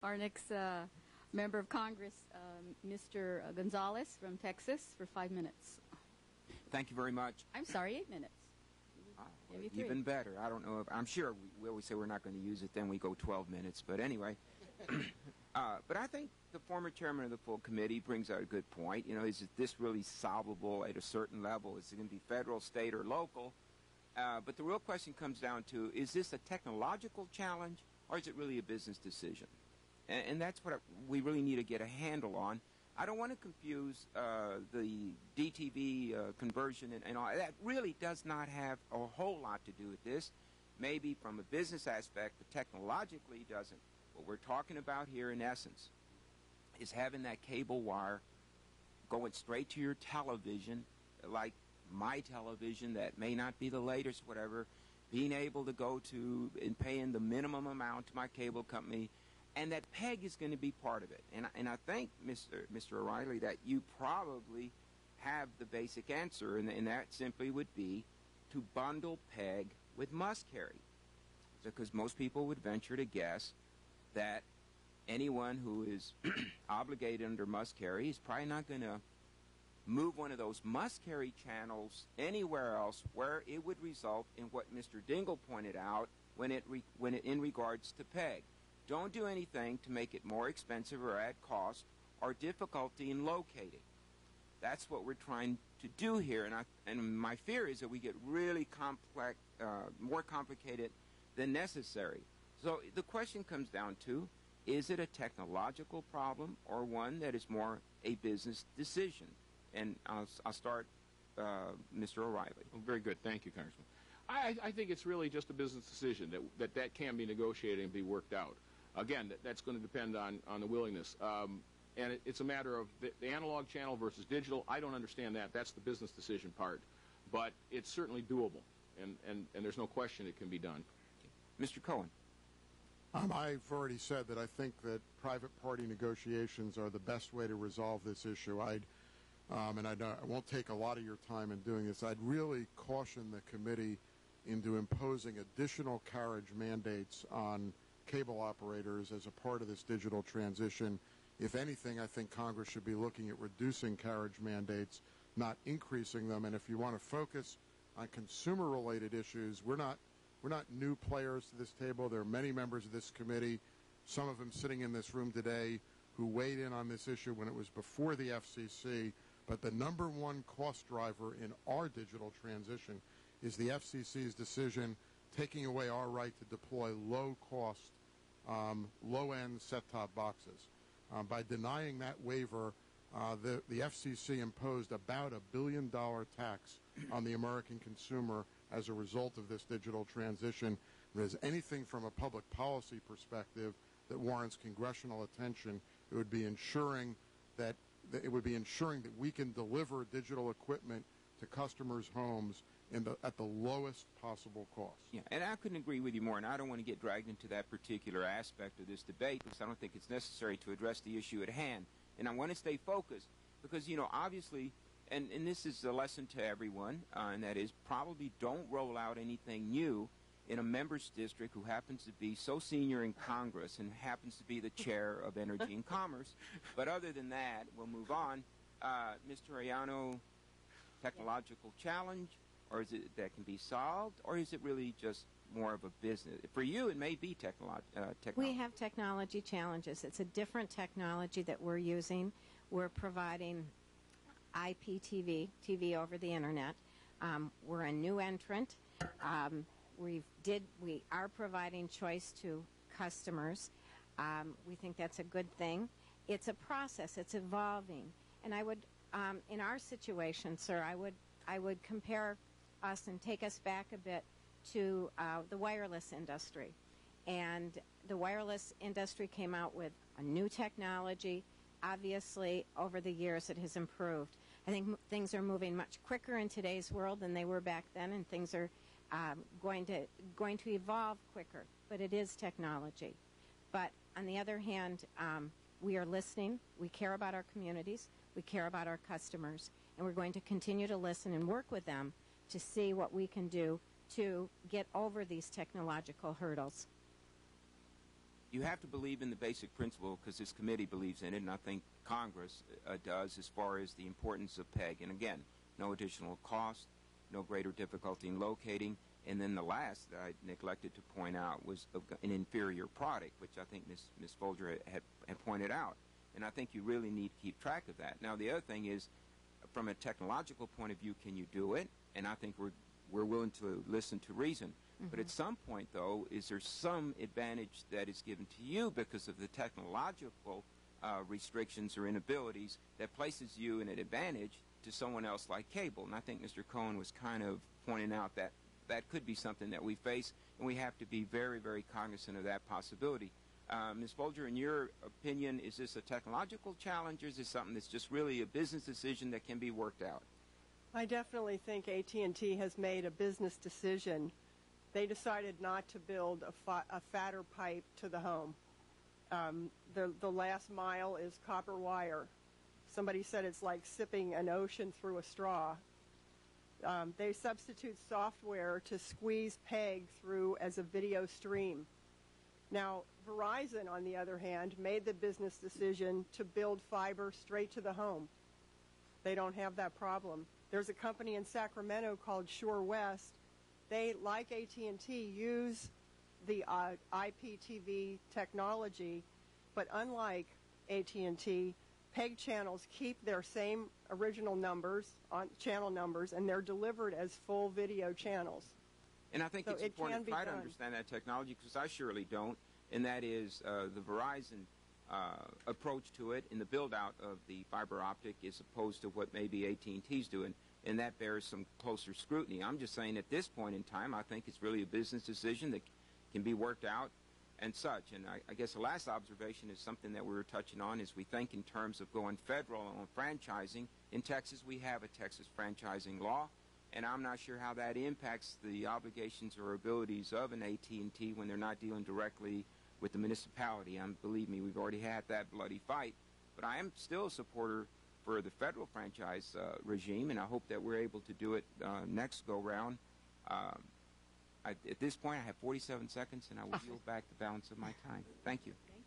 Our next member of Congress, Mr. Gonzalez from Texas, for 5 minutes. Thank you very much. I'm sorry, 8 minutes. Even better. I don't know if I'm sure we always say we're not going to use it, then we go 12 minutes. But anyway, but I think the former chairman of the full committee brings out a good point. You know, is this really solvable at a certain level? Is it going to be federal, state, or local? But the real question comes down to: is this a technological challenge, or is it really a business decision? And that's what we really need to get a handle on. I don't want to confuse the DTV conversion and all. That really does not have a whole lot to do with this. Maybe from a business aspect, but technologically doesn't. What we're talking about here, in essence, is having that cable wire going straight to your television, like my television that may not be the latest, whatever, being able to go to and paying the minimum amount to my cable company. And that PEG is going to be part of it. And I think, Mr. O'Reilly, that you probably have the basic answer, and that simply would be to bundle PEG with must-carry. Because most people would venture to guess that anyone who is obligated under must-carry is probably not going to move one of those must-carry channels anywhere else where it would result in what Mr. Dingle pointed out when it in regards to PEG. Don't do anything to make it more expensive or add cost or difficulty in locating. That's what we're trying to do here, and my fear is that we get really complex, more complicated than necessary. So the question comes down to: is it a technological problem or one that is more a business decision? And I'll start, Mr. O'Reilly. Well, very good. Thank you, Congressman. I think it's really just a business decision that can be negotiated and be worked out. Again, that's going to depend on the willingness. And it's a matter of the analog channel versus digital. I don't understand that. That's the business decision part. But it's certainly doable, and there's no question it can be done. Mr. Cohen. I've already said that I think that private party negotiations are the best way to resolve this issue. I won't take a lot of your time in doing this. I'd really caution the committee into imposing additional carriage mandates on cable operators as a part of this digital transition. If anything, I think Congress should be looking at reducing carriage mandates, not increasing them. And if you want to focus on consumer-related issues, we're not new players to this table. There are many members of this committee, some of them sitting in this room today, who weighed in on this issue when it was before the FCC. But the number one cost driver in our digital transition is the FCC's decision taking away our right to deploy low-cost, low-end set-top boxes. By denying that waiver, the FCC imposed about $1 billion tax on the American consumer as a result of this digital transition. If there's anything from a public policy perspective that warrants congressional attention, it would be ensuring that we can deliver digital equipment to customers' homes at the lowest possible cost. Yeah, and I couldn't agree with you more, and I don't want to get dragged into that particular aspect of this debate because I don't think it's necessary to address the issue at hand. And I want to stay focused because, you know, obviously, and this is a lesson to everyone, and that is probably don't roll out anything new in a member's district who happens to be so senior in Congress and happens to be the chair of Energy and Commerce. But other than that, we'll move on. Mr. Ayano, technological challenge, or is it that can be solved, or is it really just more of a business? For you, it may be technology. We have technology challenges. It's a different technology that we're using. We're providing IPTV, TV over the Internet. We're a new entrant. We are providing choice to customers. We think that's a good thing. It's a process. It's evolving. And I would, in our situation, sir, I would compare us and take us back a bit to the wireless industry. And the wireless industry came out with a new technology. Obviously, over the years, it has improved. I think things are moving much quicker in today's world than they were back then, and things are going to evolve quicker. But it is technology. But on the other hand, we are listening. We care about our communities. We care about our customers. And we're going to continue to listen and work with them to see what we can do to get over these technological hurdles. you have to believe in the basic principle, because this committee believes in it, and I think Congress does, as far as the importance of PEG. And again, no additional cost, no greater difficulty in locating. And then the last that I neglected to point out was an inferior product, which I think Ms. Folger had pointed out. And I think you really need to keep track of that. Now, the other thing is, from a technological point of view, can you do it? And I think we're willing to listen to reason. Mm-hmm. But at some point, though, is there some advantage that is given to you because of the technological restrictions or inabilities that places you in an advantage to someone else like cable? And I think Mr. Cohen was kind of pointing out that that could be something that we face, and we have to be very, very cognizant of that possibility. Ms. Folger, in your opinion, is this a technological challenge, or is this something that's just really a business decision that can be worked out? I definitely think AT&T has made a business decision. They decided not to build a fatter pipe to the home. The last mile is copper wire. Somebody said it's like sipping an ocean through a straw. They substitute software to squeeze PEG through as a video stream. Now, Verizon, on the other hand, made the business decision to build fiber straight to the home. They don't have that problem. There's a company in Sacramento called Shore West. They, like AT&T, use the IPTV technology, but unlike AT&T, PEG channels keep their same original numbers, channel numbers, and they're delivered as full video channels. And I think So it's it important can be to try to done. understand that technology, because I surely don't, and that is the Verizon approach to it in the build-out of the fiber optic as opposed to what maybe AT&T's doing, and that bears some closer scrutiny. I'm just saying at this point in time, I think it's really a business decision that can be worked out and such. And I guess the last observation is something that we were touching on, is we think in terms of going federal on franchising. In Texas, we have a Texas franchising law, and I'm not sure how that impacts the obligations or abilities of an AT&T when they're not dealing directly with the municipality. Believe me, we've already had that bloody fight. But I am still a supporter for the federal franchise regime, and I hope that we're able to do it next go-round. At this point, I have 47 seconds, and I will yield back the balance of my time. Thank you.